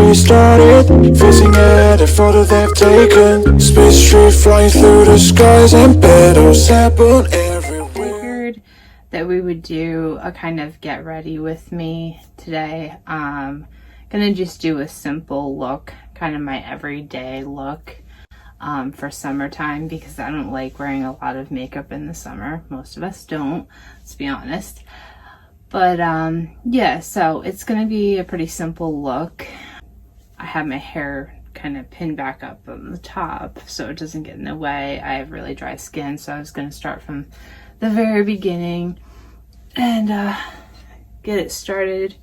restarted, facing every photo they've taken. Space street flying through the skies, and petals happen everywhere. Figured that we would do a kind of get ready with me today. Gonna just do a simple look, kind of my everyday look for summertime, because I don't like wearing a lot of makeup in the summer. Most of us don't, let's be honest. But yeah, so it's gonna be a pretty simple look. I have my hair kind of pinned back up on the top so it doesn't get in the way. I have really dry skin, so I was gonna start from the very beginning and get it started.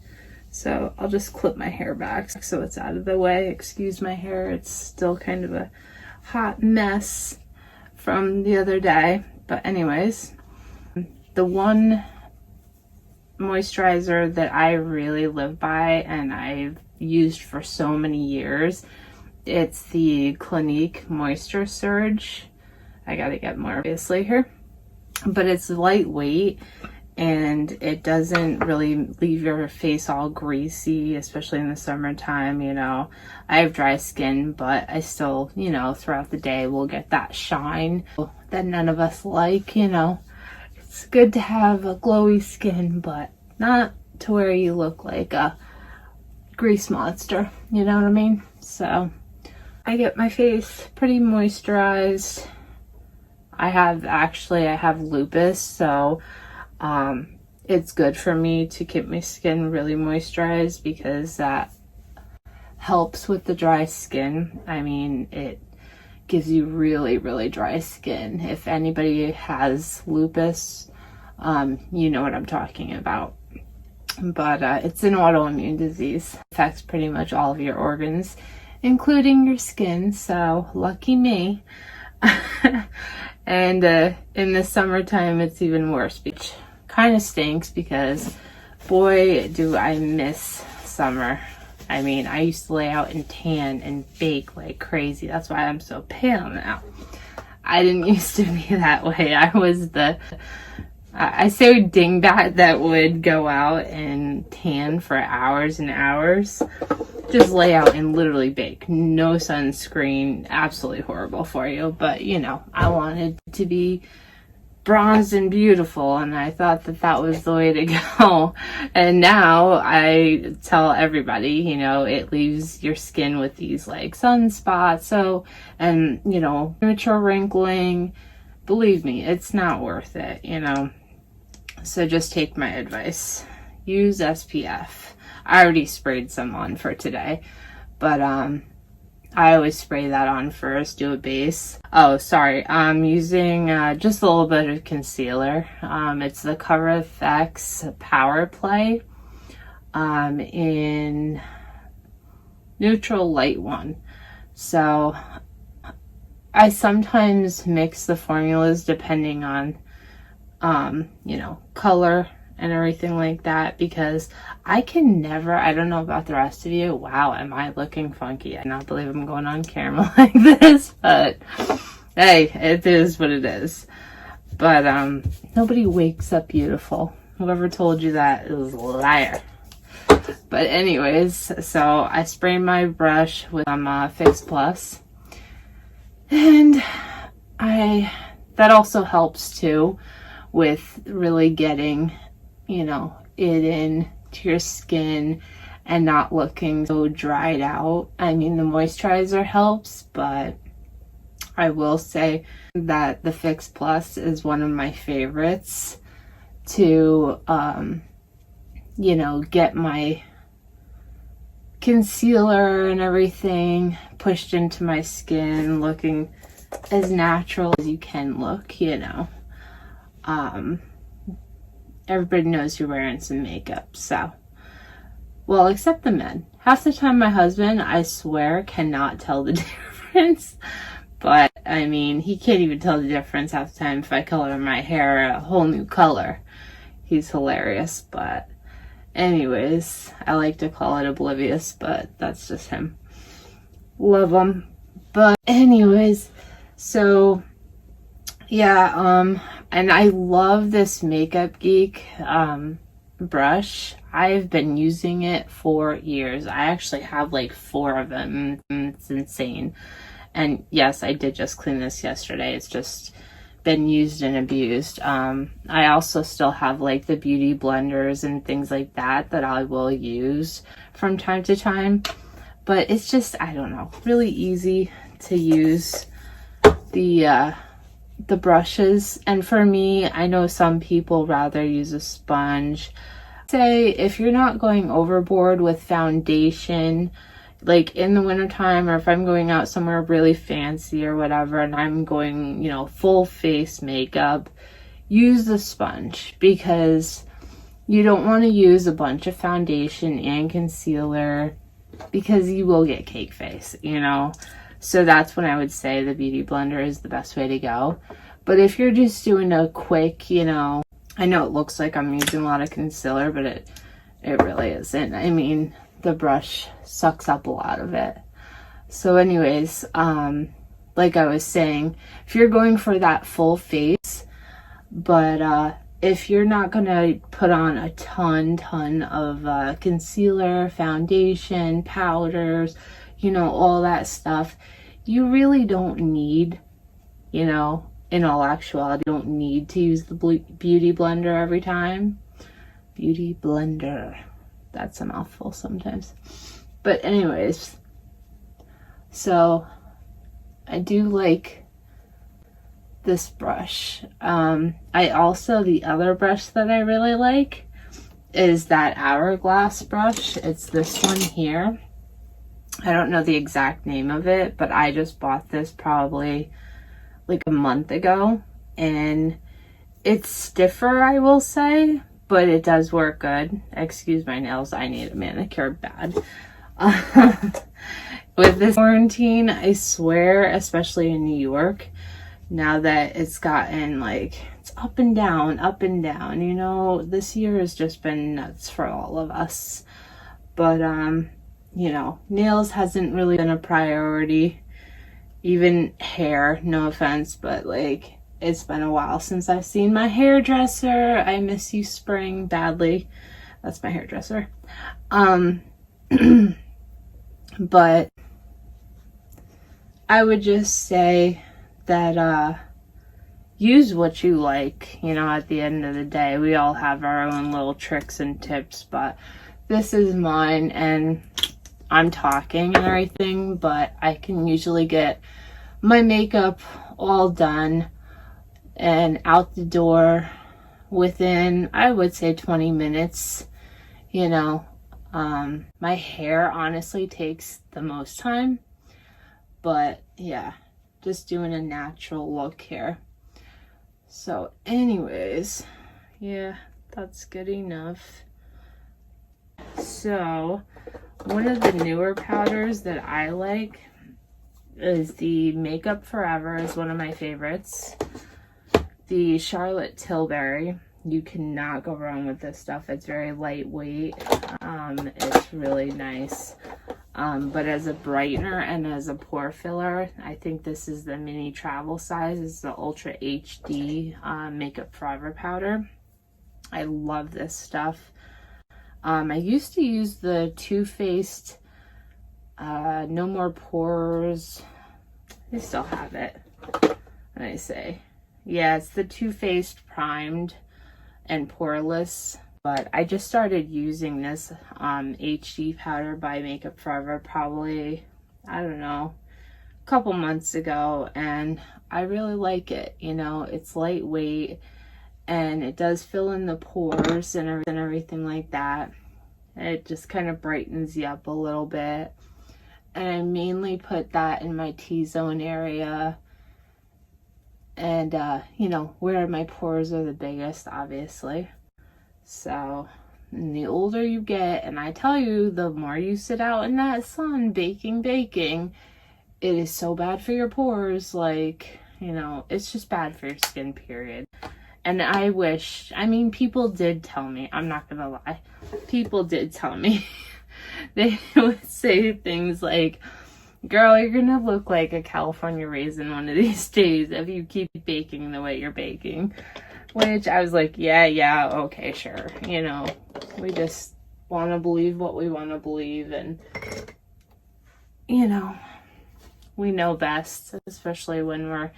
So I'll just clip my hair back so it's out of the way. Excuse my hair, it's still kind of a hot mess from the other day. But anyways, the one moisturizer that I really live by and I've used for so many years, it's the Clinique Moisture Surge. I gotta get more obviously here, but it's lightweight and it doesn't really leave your face all greasy, especially in the summertime. You know, I have dry skin, but I still, you know, throughout the day will get that shine that none of us like. You know, it's good to have a glowy skin, but not to where you look like a grease monster, you know what I mean? So I get my face pretty moisturized. I have lupus, so it's good for me to keep my skin really moisturized because that helps with the dry skin. I mean, it gives you really, really dry skin. If anybody has lupus, you know what I'm talking about. But it's an autoimmune disease. It affects pretty much all of your organs, including your skin, so lucky me. And in the summertime, it's even worse, which kind of stinks because, boy, do I miss summer. I mean, I used to lay out and tan and bake like crazy. That's why I'm so pale now. I didn't used to be that way. I was I say dingbat that would go out and tan for hours and hours. Just lay out and literally bake. No sunscreen. Absolutely horrible for you. But, you know, I wanted to be bronzed and beautiful, and I thought that that was the way to go. And now I tell everybody, you know, it leaves your skin with these like sunspots. So, and, you know, premature wrinkling. Believe me, it's not worth it, you know. So just take my advice. Use SPF. I already sprayed some on for today, but I always spray that on first, do a base. Oh, sorry, I'm using just a little bit of concealer. It's the Cover FX Power Play in neutral light one. So I sometimes mix the formulas depending on you know, color and everything like that, because I can never, I don't know about the rest of you. Wow, am I looking funky? I cannot believe I'm going on camera like this, but hey, it is what it is. But nobody wakes up beautiful. Whoever told you that is a liar. But anyways, so I spray my brush with Fix Plus, and that also helps too with really getting, you know, it in to your skin and not looking so dried out. I mean, the moisturizer helps, but I will say that the Fix Plus is one of my favorites to, you know, get my concealer and everything pushed into my skin, looking as natural as you can look, you know. Everybody knows you're wearing some makeup, so, well, except the men. Half the time my husband, I swear, cannot tell the difference, but I mean, he can't even tell the difference half the time if I color my hair a whole new color. He's hilarious, but anyways, I like to call it oblivious, but that's just him. Love him. But anyways, so yeah, and I love this Makeup Geek brush. I've been using it for years. I actually have like 4 of them. It's insane. And yes, I did just clean this yesterday. It's just been used and abused. I also still have like the beauty blenders and things like that I will use from time to time. But it's just, I don't know, really easy to use the brushes. And for me, I know some people rather use a sponge. Say if you're not going overboard with foundation, like in the wintertime, or if I'm going out somewhere really fancy or whatever, and I'm going, you know, full face makeup, use the sponge, because you don't want to use a bunch of foundation and concealer, because you will get cake face, you know. So that's when I would say the beauty blender is the best way to go. But if you're just doing a quick, you know, I know it looks like I'm using a lot of concealer, but it really isn't. I mean, the brush sucks up a lot of it. So anyways, like I was saying, if you're going for that full face, but if you're not gonna put on a ton of concealer, foundation, powders, you know, all that stuff, you really don't need, you know, in all actuality, you don't need to use the beauty blender every time. Beauty blender. That's a mouthful sometimes. But anyways, so I do like this brush. I also, the other brush that I really like is that Hourglass brush. It's this one here. I don't know the exact name of it, but I just bought this probably like a month ago, and it's stiffer, I will say, but it does work good. Excuse my nails, I need a manicure bad. With this quarantine, I swear, especially in New York, now that it's gotten like, it's up and down, you know, this year has just been nuts for all of us. But you know, nails hasn't really been a priority. Even hair, no offense, but like, it's been a while since I've seen my hairdresser. I miss you, Spring, badly. That's my hairdresser. But I would just say that use what you like. You know, at the end of the day, we all have our own little tricks and tips, but this is mine, and I'm talking and everything, but I can usually get my makeup all done and out the door within, I would say, 20 minutes. You know, my hair honestly takes the most time, but yeah, just doing a natural look here. So anyways, yeah, that's good enough. So one of the newer powders that I like is the Makeup Forever, is one of my favorites. The Charlotte Tilbury. You cannot go wrong with this stuff. It's very lightweight. It's really nice. But as a brightener and as a pore filler, I think this is the mini travel size. It's the Ultra HD Makeup Forever powder. I love this stuff. I used to use the Too Faced No More Pores. I still have it. What did I say? Yeah, it's the Too Faced Primed and Poreless. But I just started using this HD powder by Makeup Forever probably, I don't know, a couple months ago. And I really like it. You know, it's lightweight, and it does fill in the pores and everything like that. It just kind of brightens you up a little bit. And I mainly put that in my T-zone area, and you know, where my pores are the biggest, obviously. So, and the older you get, and I tell you, the more you sit out in that sun baking, it is so bad for your pores. Like, you know, it's just bad for your skin, period. And I wish, I mean, people did tell me, I'm not gonna lie, people did tell me. They would say things like, girl, you're gonna look like a California raisin one of these days if you keep baking the way you're baking. which I was like, yeah, okay, sure. You know, we just want to believe what we want to believe, and, you know, we know best, especially when we're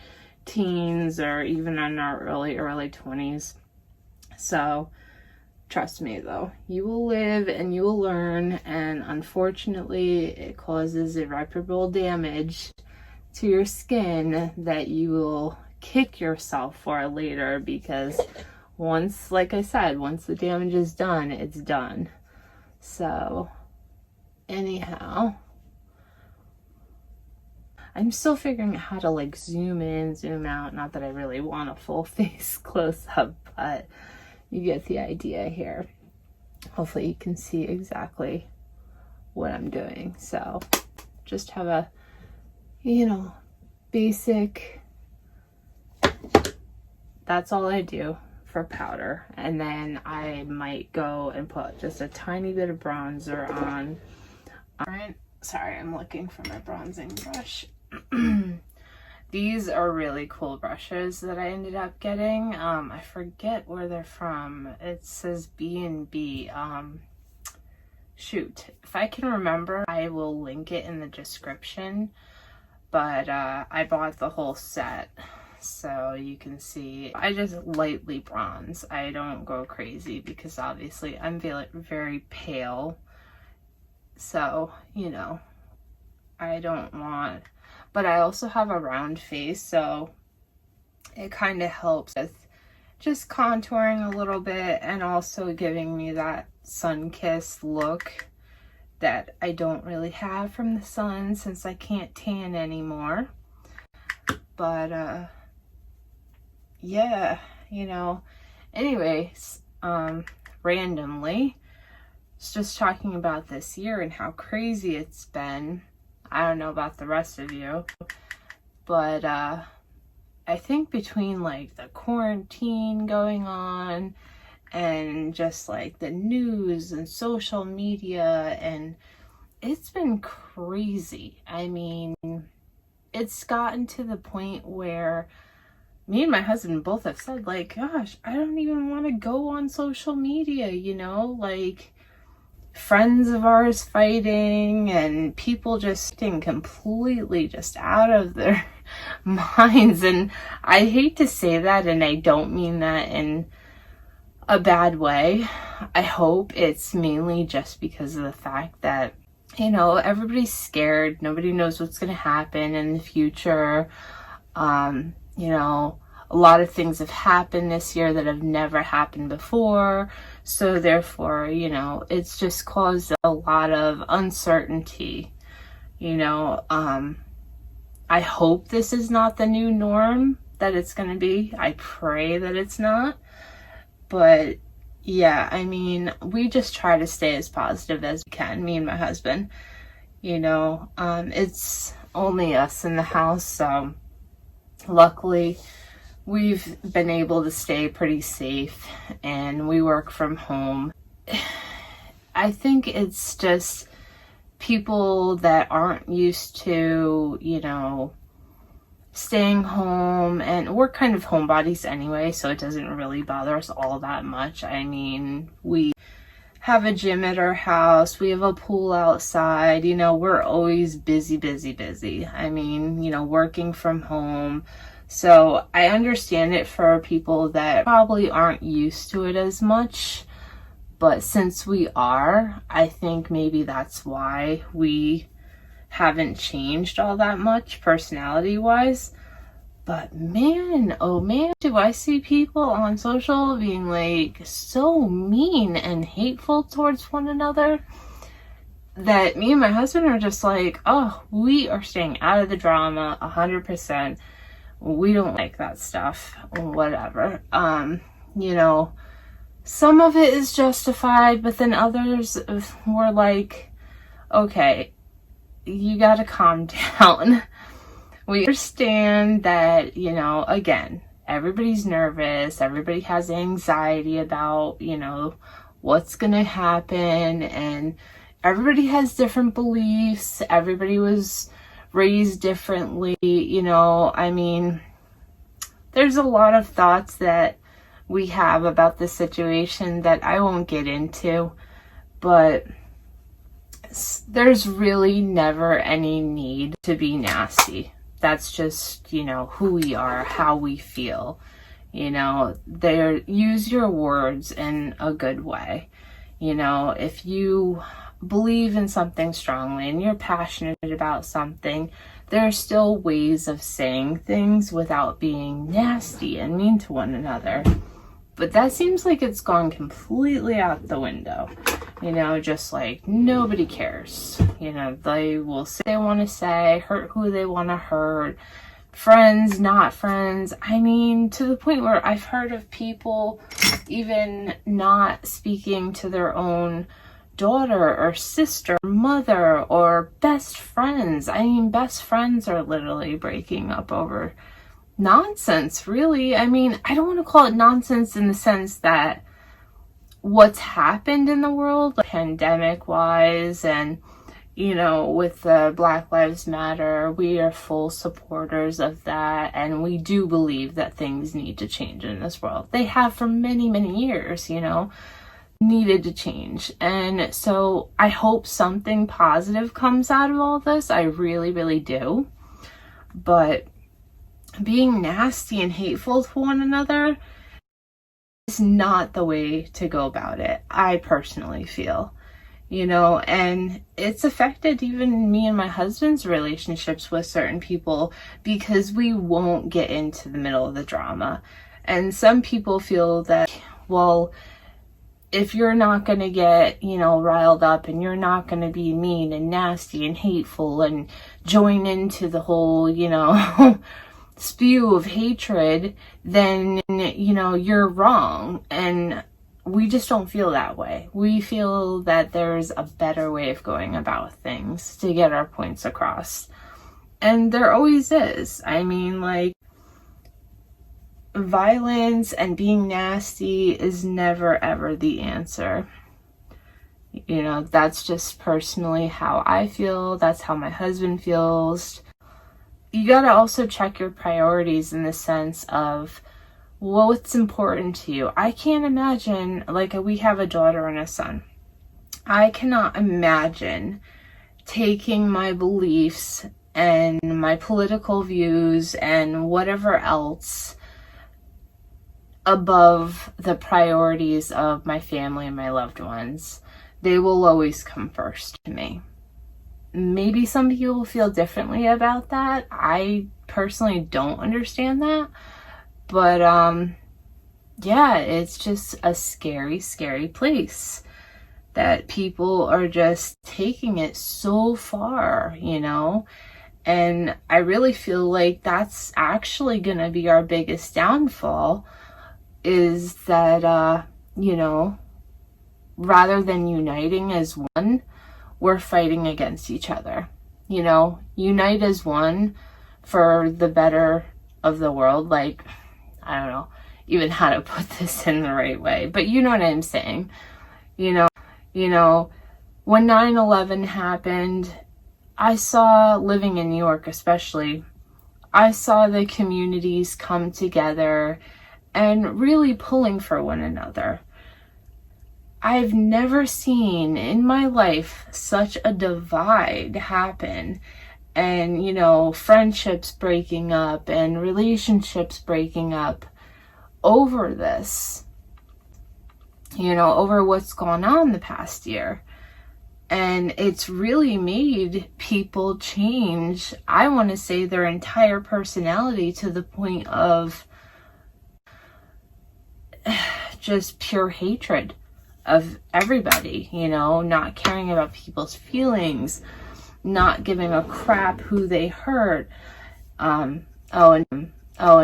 teens or even in our early 20s. So trust me though, you will live and you will learn, and unfortunately it causes irreparable damage to your skin that you will kick yourself for later, because once, like I said, once the damage is done, it's done. So anyhow, I'm still figuring out how to like zoom in, zoom out. Not that I really want a full face close up, but you get the idea here. Hopefully you can see exactly what I'm doing. So just have a, you know, basic, that's all I do for powder. And then I might go and put just a tiny bit of bronzer on. Alright, sorry, I'm looking for my bronzing brush. These are really cool brushes that I ended up getting. I forget where they're from. It says B&B. Shoot, if I can remember, I will link it in the description. But I bought the whole set, so you can see. I just lightly bronze. I don't go crazy because obviously I'm very pale. So, you know, I don't want... But I also have a round face, so it kind of helps with just contouring a little bit and also giving me that sun-kissed look that I don't really have from the sun since I can't tan anymore. But yeah, you know, anyways, randomly, just talking about this year and how crazy it's been. I don't know about the rest of you, but I think between like the quarantine going on and just like the news and social media, and it's been crazy. I mean, it's gotten to the point where me and my husband both have said, like, gosh, I don't even want to go on social media, you know, like friends of ours fighting and people just getting completely just out of their minds. And I hate to say that, and I don't mean that in a bad way. I hope it's mainly just because of the fact that, you know, everybody's scared. Nobody knows what's going to happen in the future. You know, a lot of things have happened this year that have never happened before. So therefore, you know, it's just caused a lot of uncertainty. You know, I hope this is not the new norm that it's going to be. I pray that it's not. But yeah, I mean, we just try to stay as positive as we can, me and my husband. You know, it's only us in the house, so luckily we've been able to stay pretty safe, and we work from home. I think it's just people that aren't used to, you know, staying home, and we're kind of homebodies anyway, so it doesn't really bother us all that much. I mean, we have a gym at our house, we have a pool outside, you know, we're always busy. I mean, you know, working from home. So I understand it for people that probably aren't used to it as much, but since we are, I think maybe that's why we haven't changed all that much personality wise. But man, oh man, do I see people on social being like so mean and hateful towards one another that me and my husband are just like, oh, we are staying out of the drama 100%. We don't like that stuff, whatever. You know, some of it is justified, but then others were like, okay, you gotta calm down. We understand that, you know, again, everybody's nervous, everybody has anxiety about, you know, what's gonna happen, and everybody has different beliefs, everybody was raised differently, you know. I mean, there's a lot of thoughts that we have about the situation that I won't get into, but there's really never any need to be nasty. That's just, you know, who we are, how we feel. You know, use your words in a good way. You know, if you believe in something strongly and you're passionate about something, there are still ways of saying things without being nasty and mean to one another. But that seems like it's gone completely out the window. You know, just like nobody cares. You know, they will say what they want to say, hurt who they want to hurt. Friends, not friends. I mean, to the point where I've heard of people even not speaking to their own daughter or sister, mother, or best friends. I mean, best friends are literally breaking up over nonsense, really. I mean, I don't want to call it nonsense in the sense that what's happened in the world, like pandemic-wise, and you know, with the Black Lives Matter, we are full supporters of that, and we do believe that things need to change in this world. They have for many, many years, you know, needed to change. And so I hope something positive comes out of all this. I really, really do. But being nasty and hateful to one another is not the way to go about it, I personally feel. You know, and it's affected even me and my husband's relationships with certain people because we won't get into the middle of the drama. And some people feel that, well, if you're not going to get, you know, riled up and you're not going to be mean and nasty and hateful and join into the whole, you know, spew of hatred, then, you know, you're wrong. And we just don't feel that way. We feel that there's a better way of going about things to get our points across. And there always is. I mean, like, violence and being nasty is never ever the answer. You know, that's just personally how I feel. That's how my husband feels. You gotta also check your priorities in the sense of what's important to you. I can't imagine, like, we have a daughter and a son. I cannot imagine taking my beliefs and my political views and whatever else above the priorities of my family and my loved ones. They will always come first to me. Maybe some people feel differently about that. I personally don't understand that. But, yeah, it's just a scary, scary place that people are just taking it so far, you know? And I really feel like that's actually going to be our biggest downfall, is that, you know, rather than uniting as one, we're fighting against each other. You know, unite as one for the better of the world. Like, I don't know even how to put this in the right way, but you know what I'm saying. You know, when 9/11 happened, I saw, living in New York especially, I saw the communities come together and really pulling for one another. I've never seen in my life such a divide happen. And, you know, friendships breaking up and relationships breaking up over this, you know, over what's gone on the past year. And it's really made people change, I want to say, their entire personality to the point of just pure hatred of everybody, you know, not caring about people's feelings, not giving a crap who they hurt. And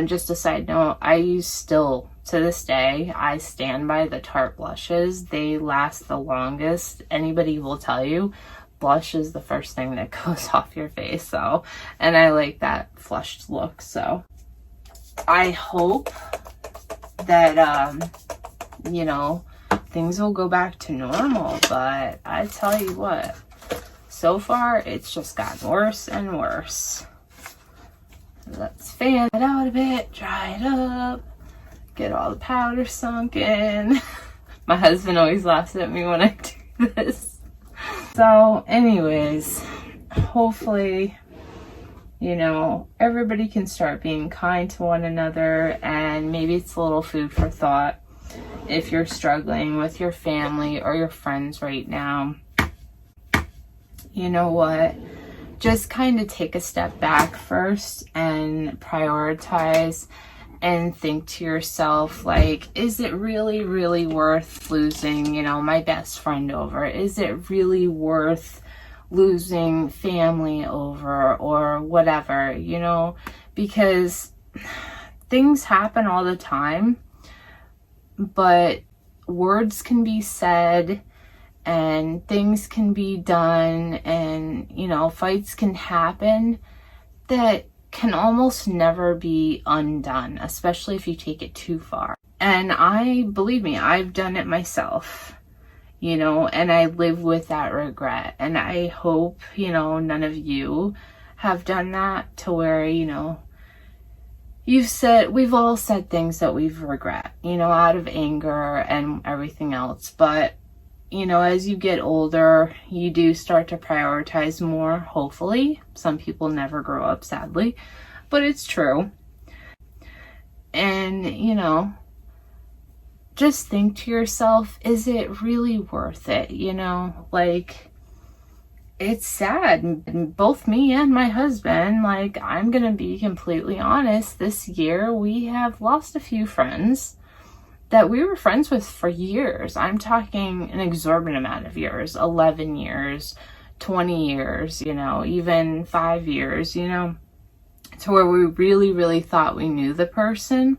just a side note, to this day, I stand by the Tarte blushes. They last the longest. Anybody will tell you, blush is the first thing that goes off your face. So, and I like that flushed look. So I hope that, you know, things will go back to normal. But I tell you what, so far, it's just gotten worse and worse. Let's fan it out a bit, dry it up, get all the powder sunk in. My husband always laughs at me when I do this. So anyways, hopefully, you know, everybody can start being kind to one another, and maybe it's a little food for thought if you're struggling with your family or your friends right now. You know what? Just kind of take a step back first and prioritize and think to yourself, like, is it really, really worth losing, you know, my best friend over? Is it really worth losing family over or whatever, you know? Because things happen all the time, but words can be said and things can be done, and, you know, fights can happen that can almost never be undone, especially if you take it too far. And believe me, I've done it myself, you know, and I live with that regret. And I hope, you know, none of you have done that, to where, you know, we've all said things that we've regret, you know, out of anger and everything else. But, you know, as you get older, you do start to prioritize more, hopefully. Some people never grow up, sadly, but it's true. And, you know, just think to yourself, is it really worth it? You know, like, it's sad. Both me and my husband, like, I'm gonna be completely honest, this year we have lost a few friends that we were friends with for years. I'm talking an exorbitant amount of years, 11 years, 20 years, you know, even 5 years, you know, to where we really, really thought we knew the person.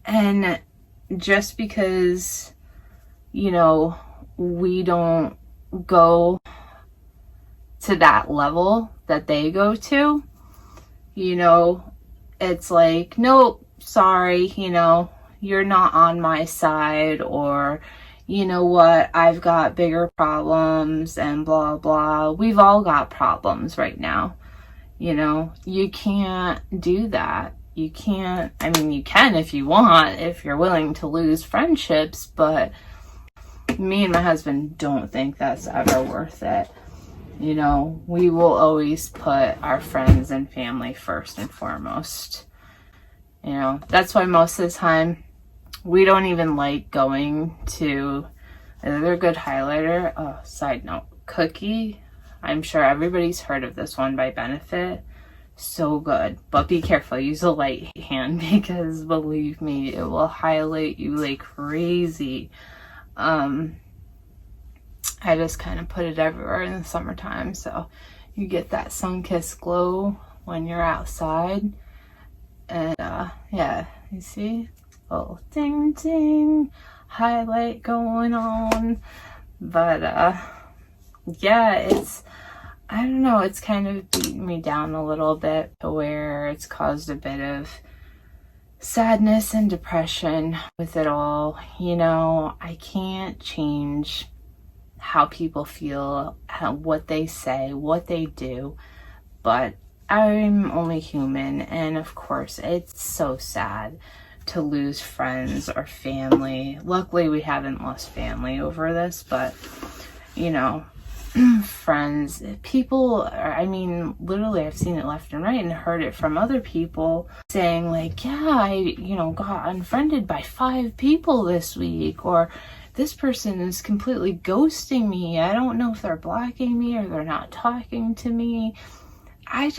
And just because, you know, we don't go to that level that they go to, you know, it's like, nope, sorry, you know, you're not on my side, or, you know what, I've got bigger problems and blah, blah. We've all got problems right now. You know, you can't do that. You can't, I mean, you can if you want, if you're willing to lose friendships, but me and my husband don't think that's ever worth it. You know, we will always put our friends and family first and foremost. You know, that's why most of the time we don't even like going to another good highlighter. Oh, side note, Cookie. I'm sure everybody's heard of this one by Benefit. So good, but be careful, use a light hand, because believe me, it will highlight you like crazy. I just kind of put it everywhere in the summertime, so you get that sun-kissed glow when you're outside. And yeah, you see, little ding ding highlight going on. But yeah, it's, I don't know, it's kind of beaten me down a little bit, to where it's caused a bit of sadness and depression with it all. You know, I can't change how people feel, what they say, what they do, but I'm only human, and of course it's so sad to lose friends or family. Luckily we haven't lost family over this, but you know, friends, people, I mean, literally I've seen it left and right and heard it from other people saying like, yeah, I, you know, got unfriended by 5 people this week, or this person is completely ghosting me. I don't know if they're blocking me or they're not talking to me. I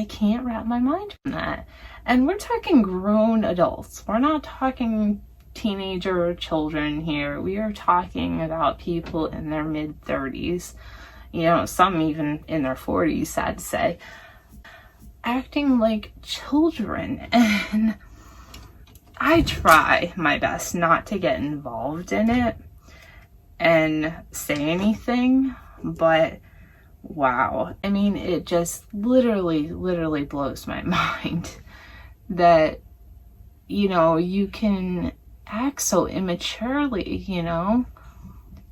can't wrap my mind around that. And we're talking grown adults. We're not talking teenager children here. We are talking about people in their mid-30s, you know, some even in their 40s, sad to say, acting like children. And I try my best not to get involved in it and say anything, but wow, I mean, it just literally blows my mind that, you know, you can act so immaturely, you know.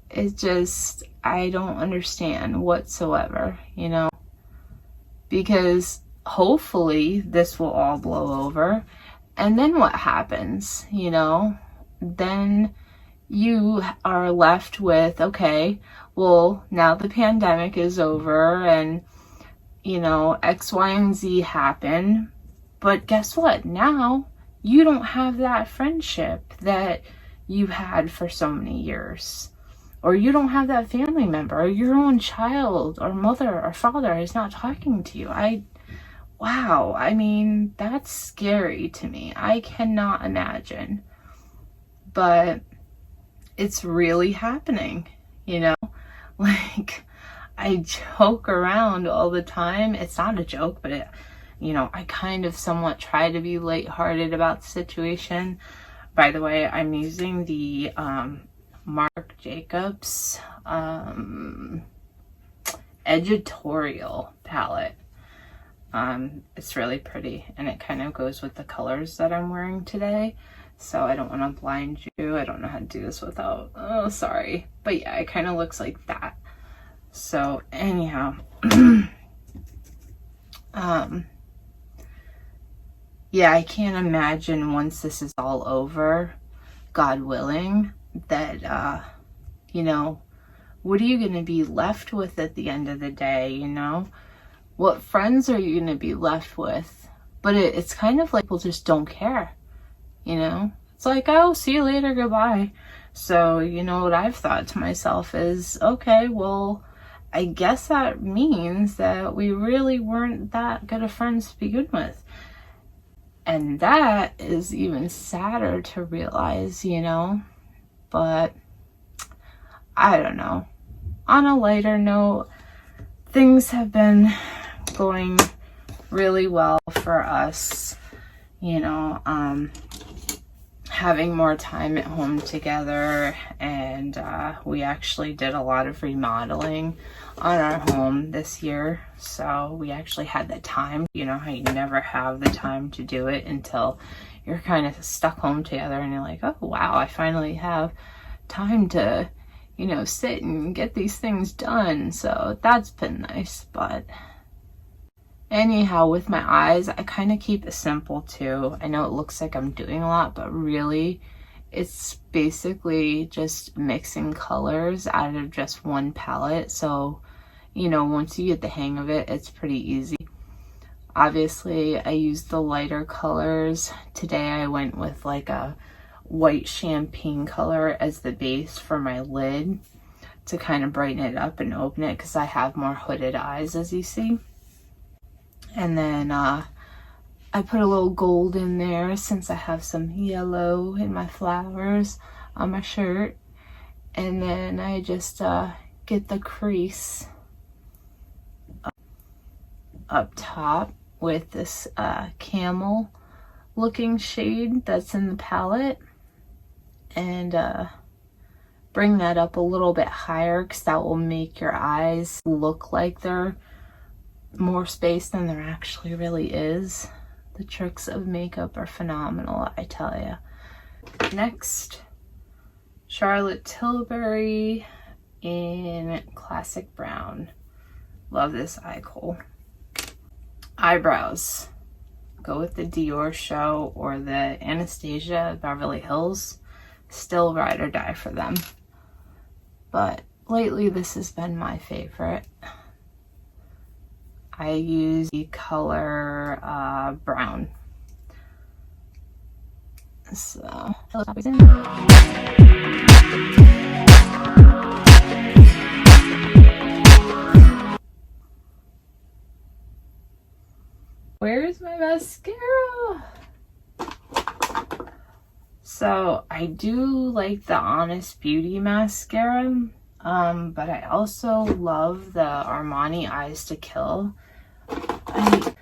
It's just, I don't understand whatsoever, you know, because hopefully this will all blow over And then what happens, you know? Then you are left with, okay, well, now the pandemic is over and, you know, X, Y, and Z happen. But guess what? Now you don't have that friendship that you had for so many years. Or you don't have that family member, or your own child or mother or father is not talking to you. Wow, I mean, that's scary to me. I cannot imagine. But it's really happening, you know? Like, I joke around all the time. It's not a joke, but you know, I kind of somewhat try to be lighthearted about the situation. By the way, I'm using the Marc Jacobs editorial palette. It's really pretty, and it kind of goes with the colors that I'm wearing today. So I don't want to blind you. I don't know how to do this without, oh, sorry. But yeah, it kind of looks like that. So anyhow, yeah, I can't imagine once this is all over, God willing, that, you know, what are you going to be left with at the end of the day, you know? What friends are you going to be left with? But it's kind of like people just don't care, you know? It's like, oh, see you later, goodbye. So, you know, what I've thought to myself is, okay, well, I guess that means that we really weren't that good of friends to begin with. And that is even sadder to realize, you know? But I don't know. On a lighter note, things have been going really well for us, you know, having more time at home together, and we actually did a lot of remodeling on our home this year, so we actually had the time. You know how you never have the time to do it until you're kind of stuck home together and you're like, oh wow, I finally have time to, you know, sit and get these things done. So that's been nice. But anyhow, with my eyes, I kind of keep it simple too. I know it looks like I'm doing a lot, but really it's basically just mixing colors out of just one palette. So, you know, once you get the hang of it, it's pretty easy. Obviously, I used the lighter colors. Today I went with like a white champagne color as the base for my lid to kind of brighten it up and open it, because I have more hooded eyes, as you see. And then I put a little gold in there since I have some yellow in my flowers on my shirt. And then I just get the crease up top with this camel looking shade that's in the palette, and bring that up a little bit higher, because that will make your eyes look like they're more space than there actually really is. The tricks of makeup are phenomenal, I tell you. Next, Charlotte Tilbury in classic brown. Love this eye kohl. Eyebrows. Go with the Dior Show or the Anastasia Beverly Hills. Still ride or die for them. But lately this has been my favorite. I use the color brown. So, where's my mascara? So I do like the Honest Beauty mascara, but I also love the Armani Eyes to Kill. I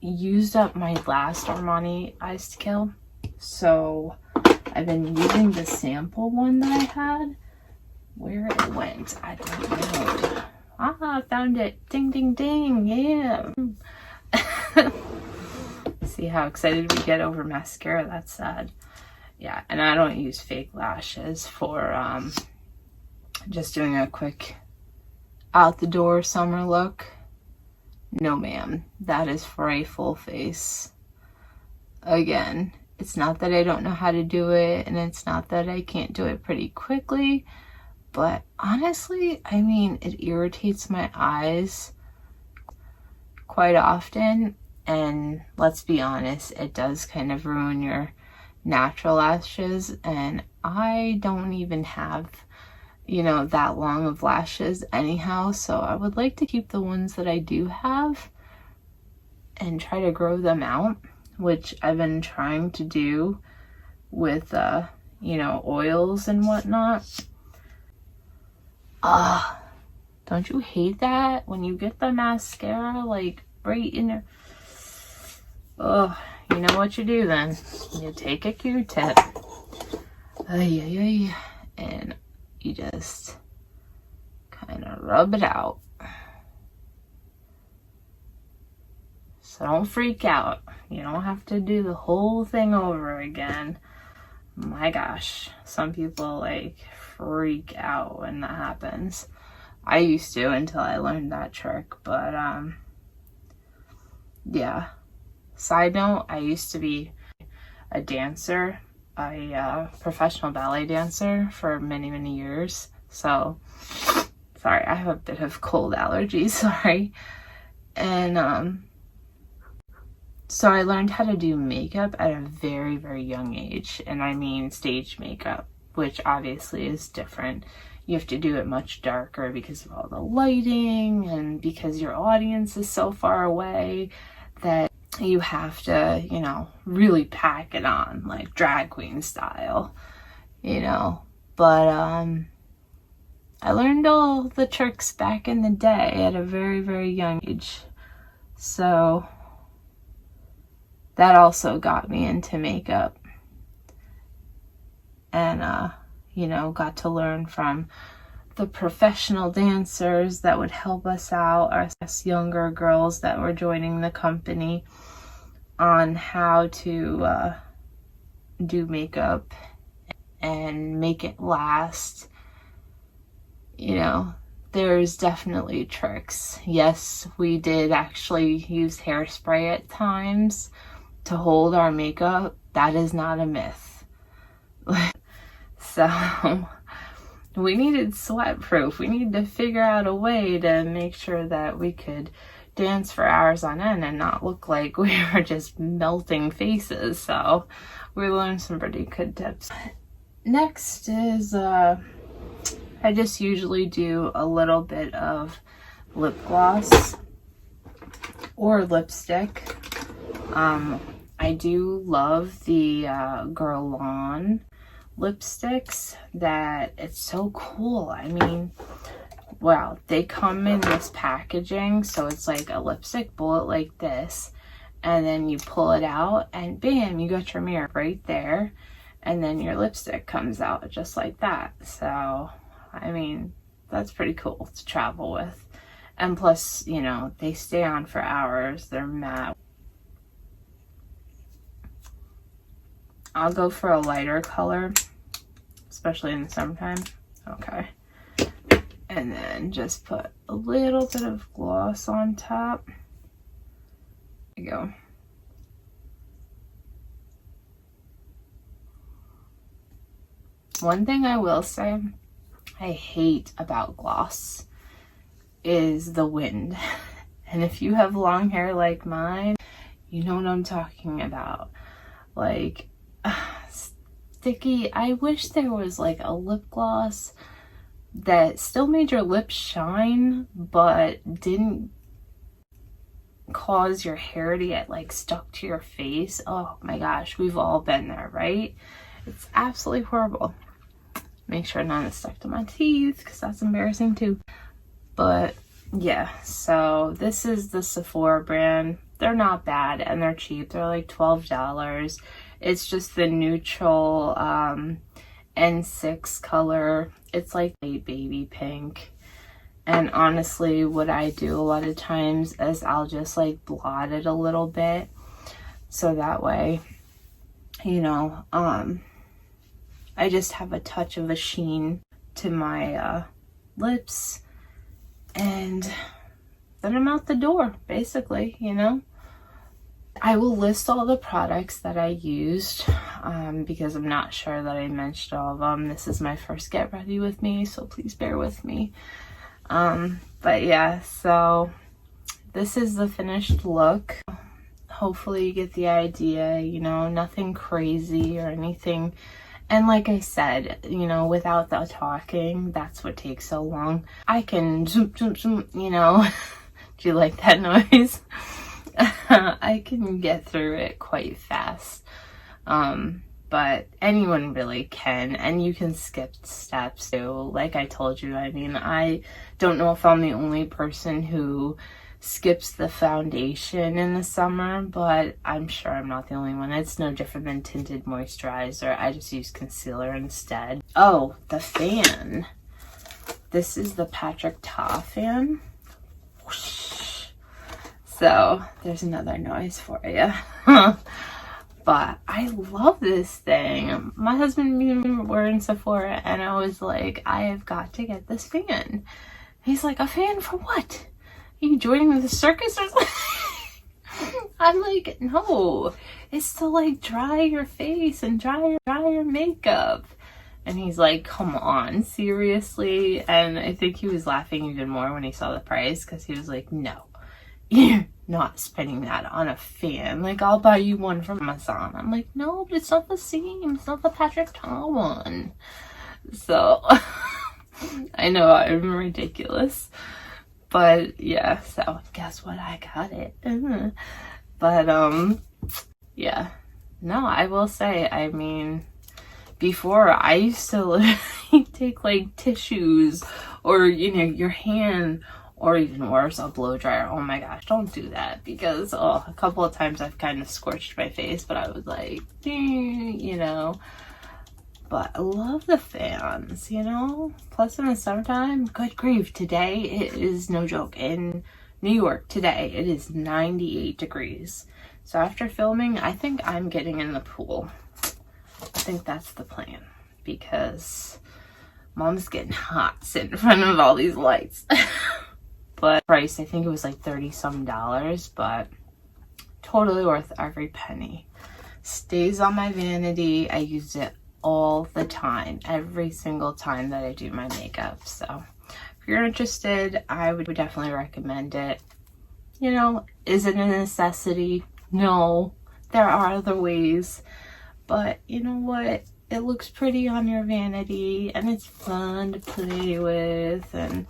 used up my last Armani Eyes to Kill, so I've been using the sample one that I had. Where it went, I don't know. I found it. Ding, ding, ding. Yeah. See how excited we get over mascara? That's sad. Yeah, and I don't use fake lashes for just doing a quick out the door summer look. No ma'am, that is for a full face. again, it's not that I don't know how to do it, and it's not that I can't do it pretty quickly, but honestly, I mean, it irritates my eyes quite often, and let's be honest, it does kind of ruin your natural lashes, and I don't even have, you know, that long of lashes anyhow, so I would like to keep the ones that I do have and try to grow them out, which I've been trying to do with, you know, oils and whatnot. Don't you hate that when you get the mascara like right in your... you know what you do then? You take a Q-tip, and you just kind of rub it out. So don't freak out. You don't have to do the whole thing over again. My gosh, some people like freak out when that happens. I used to until I learned that trick, but yeah. Side note, I used to be a dancer, a professional ballet dancer for many, many years. So, sorry, I have a bit of cold allergies, sorry. And so I learned how to do makeup at a very, very young age. And I mean stage makeup, which obviously is different. You have to do it much darker because of all the lighting and because your audience is so far away that you have to, you know, really pack it on like drag queen style, you know. But I learned all the tricks back in the day at a very, very young age. So that also got me into makeup, and you know, got to learn from the professional dancers that would help us out, us younger girls that were joining the company, on how to do makeup and make it last. You know, there's definitely tricks. Yes, we did actually use hairspray at times to hold our makeup. That is not a myth. So we needed sweat proof. We needed to figure out a way to make sure that we could dance for hours on end and not look like we were just melting faces. So we learned some pretty good tips. Next is I just usually do a little bit of lip gloss or lipstick. I do love the Guerlain lipsticks. That it's so cool. I mean, wow, they come in this packaging, so it's like a lipstick bullet like this, and then you pull it out and bam, you got your mirror right there, and then your lipstick comes out just like that. So I mean, that's pretty cool to travel with. And plus, you know, they stay on for hours. They're matte. I'll go for a lighter color, especially in the summertime. Okay. And then just put a little bit of gloss on top. There you go. One thing I will say I hate about gloss is the wind. And if you have long hair like mine, you know what I'm talking about. Like, sticky. I wish there was like a lip gloss that still made your lips shine but didn't cause your hair to get like stuck to your face. Oh my gosh, we've all been there, right? It's absolutely horrible. Make sure none is stuck to my teeth because that's embarrassing too. But yeah, so this is the Sephora brand. They're not bad and they're cheap. They're like $12. It's just the neutral N6 color. It's like a baby pink. And honestly, what I do a lot of times is I'll just like blot it a little bit. So that way, you know, I just have a touch of a sheen to my lips. And then I'm out the door, basically, you know. I will list all the products that I used because I'm not sure that I mentioned all of them. This is my first get ready with me, so please bear with me. But yeah, so this is the finished look. Hopefully you get the idea, you know, nothing crazy or anything. And like I said, you know, without the talking, that's what takes so long. I can zoom, zoom, zoom, you know. Do you like that noise? I can get through it quite fast. But anyone really can, and you can skip steps too. Like I told you, I mean, I don't know if I'm the only person who skips the foundation in the summer, but I'm sure I'm not the only one. It's no different than tinted moisturizer. I just use concealer instead. Oh, the fan. This is the Patrick Ta fan. Whoosh. So there's another noise for you. But I love this thing. My husband and me were in Sephora and I was like, I have got to get this fan. He's like, a fan for what? Are you joining the circus or something? I'm like, no, it's to like dry your face and dry your makeup. And he's like, come on, seriously? And I think he was laughing even more when he saw the price because he was like, no, you're not spending that on a fan. Like, I'll buy you one from Amazon. I'm like, no, but it's not the same. It's not the Patrick Ta one. So, I know I'm ridiculous. But, yeah, so guess what? I got it. But, yeah. No, I will say, I mean, before I used to literally take, like, tissues or, you know, your hand, or even worse, a blow dryer. Oh my gosh, don't do that because a couple of times I've kind of scorched my face, but I was like, you know. But I love the fans, you know. Plus in the summertime, good grief, today it is no joke. In New York today, it is 98 degrees. So after filming, I think I'm getting in the pool. I think that's the plan because Mom's getting hot sitting in front of all these lights. But price, I think it was like $30-some, but totally worth every penny. Stays on my vanity. I use it all the time, every single time that I do my makeup. So if you're interested, I would definitely recommend it. You know, is it a necessity? No, there are other ways. But you know what? It looks pretty on your vanity and it's fun to play with. And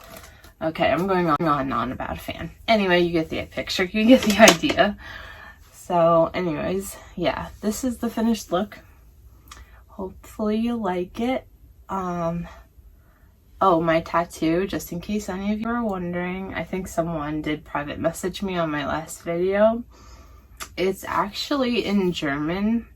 okay, I'm going on and on about a fan. Anyway, you get the picture, you get the idea. So anyways, yeah, this is the finished look. Hopefully you like it. Oh, my tattoo, just in case any of you are wondering, I think someone did private message me on my last video. It's actually in German,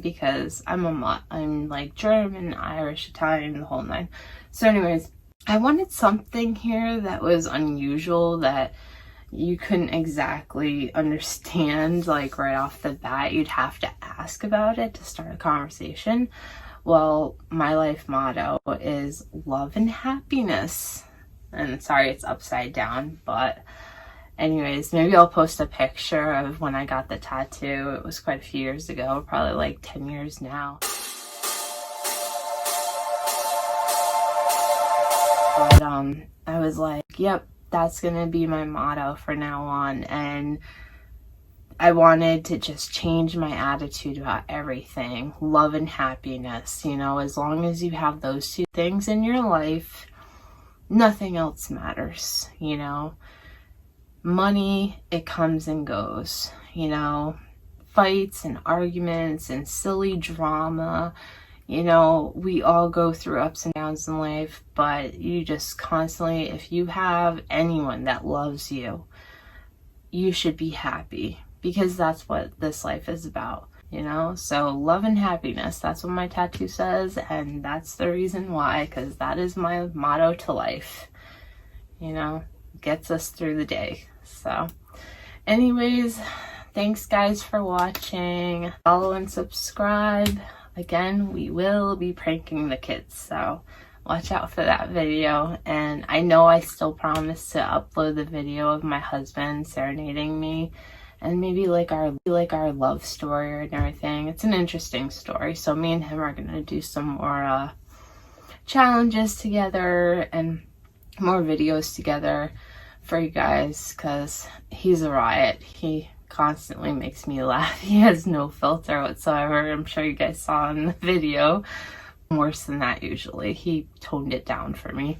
because I'm a mutt. I'm like German, Irish, Italian, the whole nine. So anyways, I wanted something here that was unusual, that you couldn't exactly understand like right off the bat. You'd have to ask about it to start a conversation. Well, my life motto is love and happiness. And sorry it's upside down, but anyways, maybe I'll post a picture of when I got the tattoo. It was quite a few years ago, probably like 10 years now. But I was like, yep, that's gonna be my motto for now on. And I wanted to just change my attitude about everything. Love and happiness, you know, as long as you have those two things in your life, nothing else matters, you know. Money, it comes and goes, you know. Fights and arguments and silly drama, you know, we all go through ups and downs in life, but you just constantly, if you have anyone that loves you, you should be happy, because that's what this life is about, you know. So love and happiness, that's what my tattoo says, and that's the reason why, because that is my motto to life, you know, gets us through the day. So anyways, thanks guys for watching. Follow and subscribe. Again, we will be pranking the kids, so watch out for that video. And I know I still promise to upload the video of my husband serenading me and maybe like our love story and everything. It's an interesting story. So me and him are gonna do some more challenges together and more videos together for you guys, because he's a riot. He constantly makes me laugh. He has no filter whatsoever. I'm sure you guys saw in the video. Worse than that usually. He toned it down for me.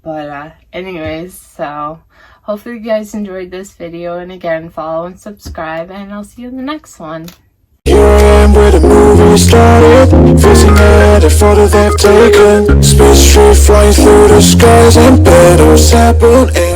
But anyways, so hopefully you guys enjoyed this video, and again, follow and subscribe, and I'll see you in the next one. Here I am where the movie started, facing at a photo they've taken. Space tree flying through the skies and petals happen.